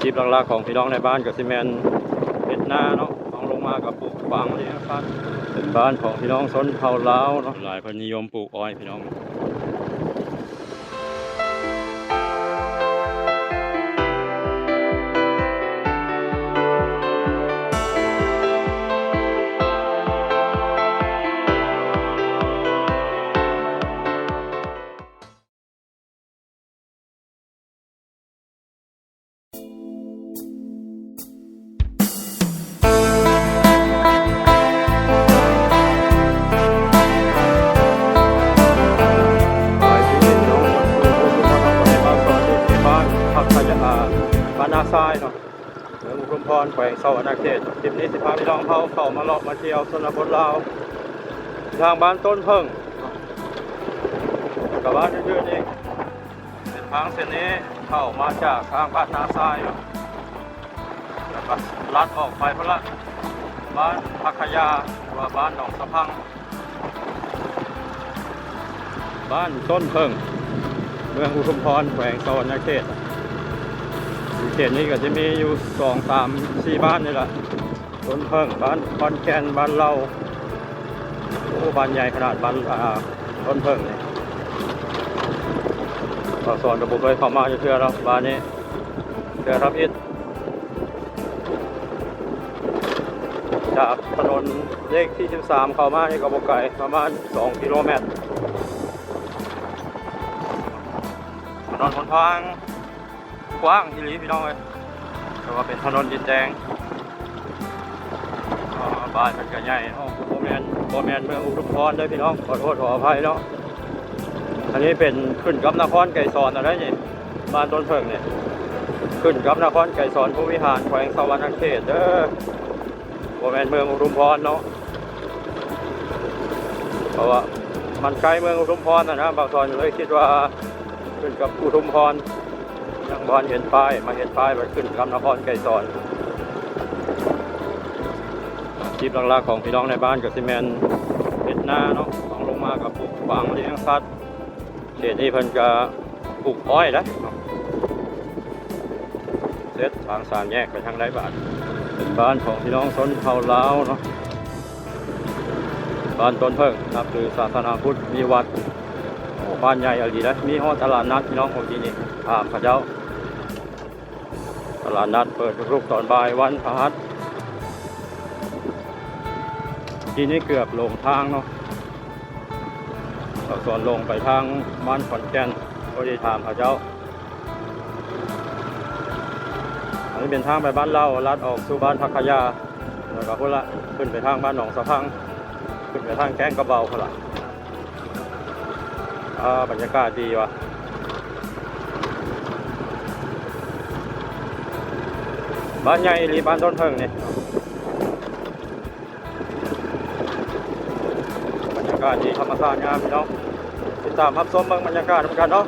คลิปหลักๆของพี่น้องในบ้านกับซีเมนเฮ็ดนาเนาะต้องลงมากับปลูกฝังนี่นะครับเป็นบ้านของพี่น้องชนเผ่าลาวเนาะหลายคนนิยมปลูกอ้อยพี่น้องบ้านนาทรายเนาะเมืองอุดมพรแขวงเสาอนาเขตคลิปนี้สิพาพี่น้องเข้ามาเลาะมาเที่ยวชนบทลาวทางบ้านต้นเพิ่งกับบ้านยืดๆนี่เป็นทางเส้นนี้เข้ามาจากทางบ้านนาทรายเนาะแล้วก็ลัดออกไปพละบ้านพักขยาว่าบ้านหนองสะพังบ้านต้นเพิ่งเมืองอุดมพรแขวงเสาอนาเขตเขตนี้ก็จะมีอยู่2, 3, 4บ้านนี่แหละต้นเพิ่งบ้านคอนแกนบ้านเราโอ้บ้านใหญ่ขนาดบ้านต้นเพิ่งนี่ก็สอนระบบเลยเข้ามาจะเชื่อเราบ้านนี้เชื่อรับอิฐจากถนนเลขที่13เข้ามานี่ก็บ่ไกลประมาณ2 กิโลเมตรถนนหนทางกว้างอีหลีพี่น้องเลยแต่ว่าเป็นถนนดินแดงบ้านมันก็ใหญ่โบแมนเมืองอุดมพรเลยพี่น้องขอโทษขออภัยเนาะอันนี้เป็นขึ้นกับนครไก่สอนอะไรนี่บ้านต้นเพิ่งเนี่ยขึ้นกับนครไก่สอนผู้วิหารแขวงสวรรณเขตเด้อโบแมนเมืองอุดมพรเนาะเพราะว่ามันใกล้เมืองอุดมพรนะบางส่วนเลยคิดว่าขึ้นกับอุดมพรยังบอลเห็นป้ายมาเห็นป้ายมันขึ้นกับนครไก่สอนคลิปหลักๆของพี่น้องในบ้านกับซีเมนเฮ็ดนาเนาะต้องลงมากับปลูกฝังเลี้ยงสัตว์เขตนี้เพิ่นก็ปลูกอ้อยนะเสร็จทางสามแยกไปทางไหนบ้านเป็นบ้านของพี่น้องชนเผ่าลาวเนาะบ้านต้นเพิ่งนับถือศาสนาพุทธมีวัดบ้านใหญ่อะไรดีนะมีห้องตลาดนัดพี่น้องของที่นี่ถามพระเจ้าตลาดนัดเปิดทุกตอนบ่ายวันพฤหัสที่นี่เกือบลงทางเนาะส่วนลงไปทางบ้านขอนแก่นก็ได้ถามพระเจ้าอันนี้เป็นทางไปบ้านเราลัดออกสู่บ้านพักขยาแล้วก็พุ่นละขึ้นไปทางบ้านหนองสะพังขึ้นไปทางแก้งกระเบาพุ่นละบรรยากาศดีว่ะบ้านใหญ่หรือบ้านต้นเพิ่งเนี่ยบรรยากาศดีธรรมชาติงามพี่น้องติดตามรับชมบรรยากาศเหมือนกันเนาะ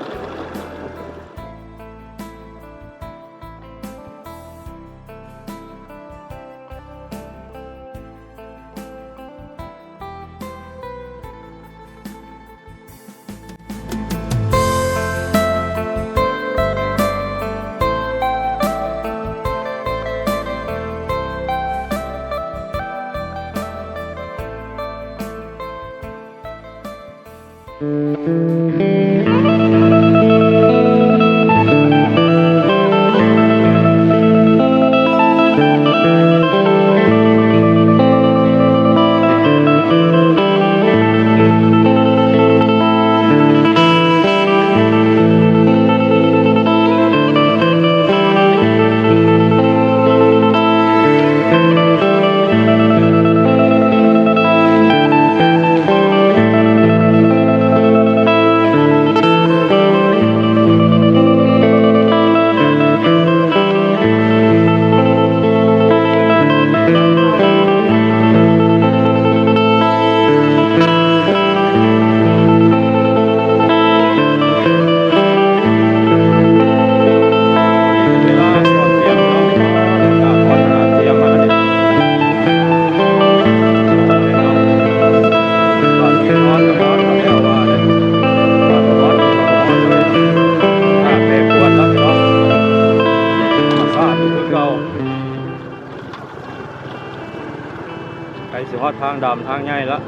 สิฮอดทางดำทางใหญ่แล้ว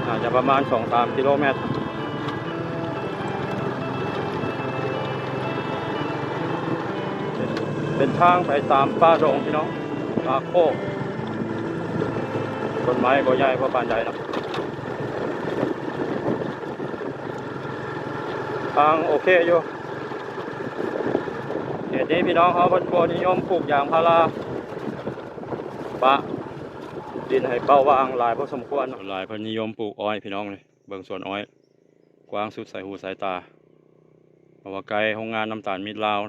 อาจจะประมาณ 2-3 กิโลเมตรเป็นทางไปตามป่าดงพี่น้องป่าโคกต้นไม้ก็ใหญ่พอปานใดเนาะทางโอเคอยู่เขตนี้พี่น้องเขาเป็นบ่นิยมปลูกยางพาราปะดินให้เป้าว่างหลายพอสมควรหลายเพิ่นนิยมปลูกอ้อยพี่น้องเลยเบิ่งสวนอ้อยกว้างสุดสายหูสายตาเพราะว่าไกลโรงงานน้ำตาลมิตรลาว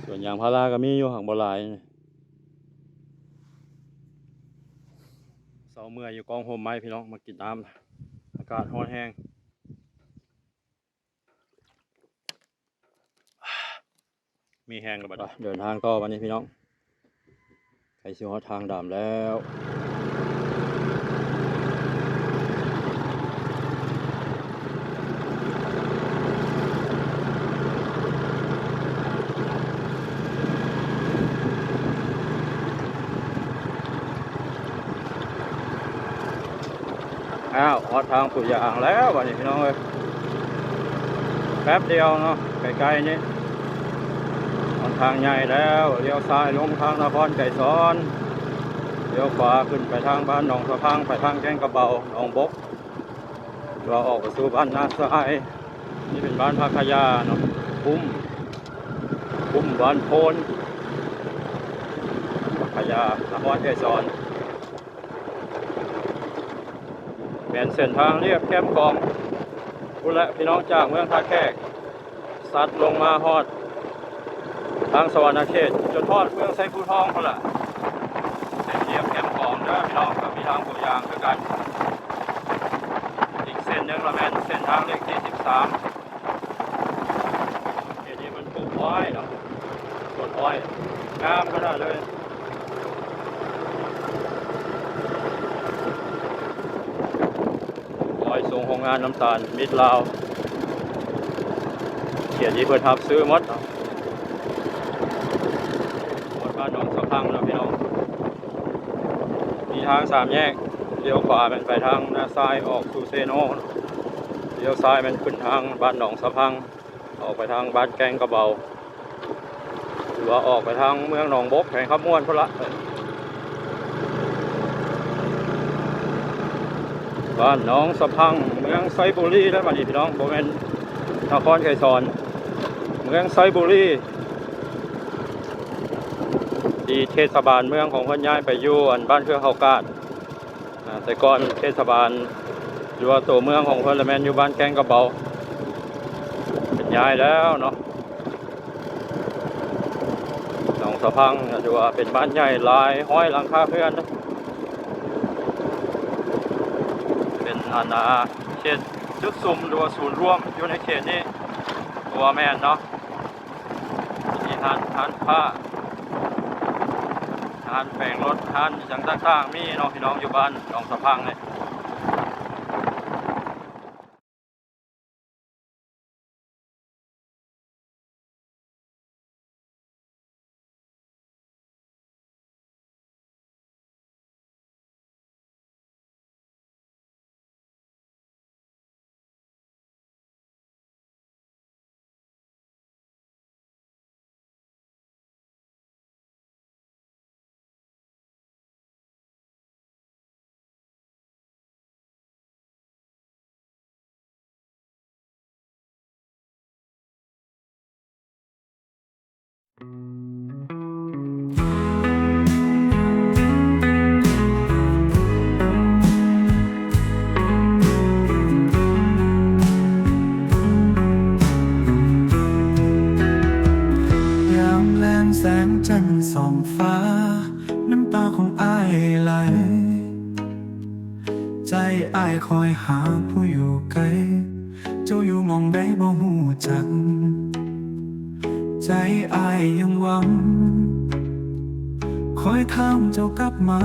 ส่วนยางพาราก็มีอยู่ห่างบ่หลายเสาเมื่อยอยู่กองโฮมไม้พี่น้องมากินน้ำอากาศร้อนแห้งมีแห้งกับบัดเดินทางต่อวันนี้พี่น้องใครสิฮอดทางดำแล้วอ้าวฮอดทางปุ๋ยยางแล้ววันนี้พี่น้องเอ้ยแป๊บเดียวเนาะใกล้ๆนี้ทางใหญ่แล้วเลี้ยวซ้ายลงทางนครไก่สอนเลี้ยวขวาขึ้นไปทางบ้านหนองสะพังไปทางแก้งกระเบาหนองบกเราออกไปสู่บ้านนาทรายนี่เป็นบ้านพักขยาเนาะคุ้มบ้านโพนพักขยานครไก่สอนเป็นเส้นทางเรียบแก้มกองคุณและพี่น้องจากเมืองท่าแขกสัตว์ลงมาฮอดทางสวรรณเขตจนทอดเมืองไซภูทองคนละเส้นเรียบแก้มกองนะพี่น้องกับมีทางปุ๋ยยางคือกันอีกเส้นหนึ่งละแมนเส้นทางเลขที่13เขตนี้มันปลูกอ้อยเนาะสวนอ้อยงามขนาดเลยอ้อยส่งโรงงานน้ำตาลมิตรลาวเขตนี้เพิ่นทับซื้อหมดบ้านหนองสะพังนะพี่น้องมีทาง3 แยกเลี้ยวขวาเป็นไปทางนาทรายออกสู่เซโนเลี้ยวซ้ายเป็นขึ้นทางบ้านหนองสะพังออกไปทางบ้านแกงกระเบาหรือว่าออกไปทางเมืองหนองบกแข่งขับม่วนพุ่นละบ้านหนองสะพังเมืองไซบุรีแล้วบัดนี้พี่น้องบ่แม่นนครไกรสอนเมืองไซบุรีที่เทศบาลเมืองของเพิ่นย้ายไปอยู่บ้านเครือเฮากาดแต่ก่อนเทศบาลหรือว่าตัวเมืองของเพิ่นละแม่นอยู่บ้านแกงกระเบาเป็นย้ายแล้วเนาะหนองสะพังถือว่าเป็นบ้านใหญ่หลายห้อยหลังคาเรือนเป็นเขตจุดซุ่มหรือว่าศูนย์รวมอยู่ในเขตนี้ตัวแม่นเนาะมีทานผ้าทานแปลงรถทานอย่างต่างๆมีน้องพี่น้องอยู่บ้านหนองสะพังเลยแสงจันทร์ส่องฟ้าน้ำตาของอ้ายไหลใจอ้ายคอยหาผู้อยู่ไกลเจ้าอยู่มองได้บ่ฮู้จักใจอ้ายยังหวังคอยถามเจ้ากลับมา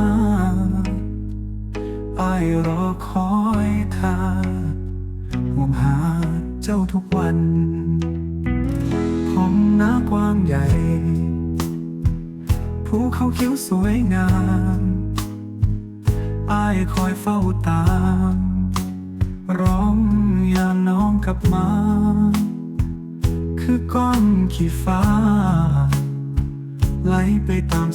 อ้ายรอคอยท่าห่วงหาเจ้าทุกวันผม นากว้างใหญ่ภูเขาเขียวสวยงามอ้ายคอยเฝ้าตามร้องยามน้องกลับมา คือก้อนขี้ฟ้าไหลไปตาม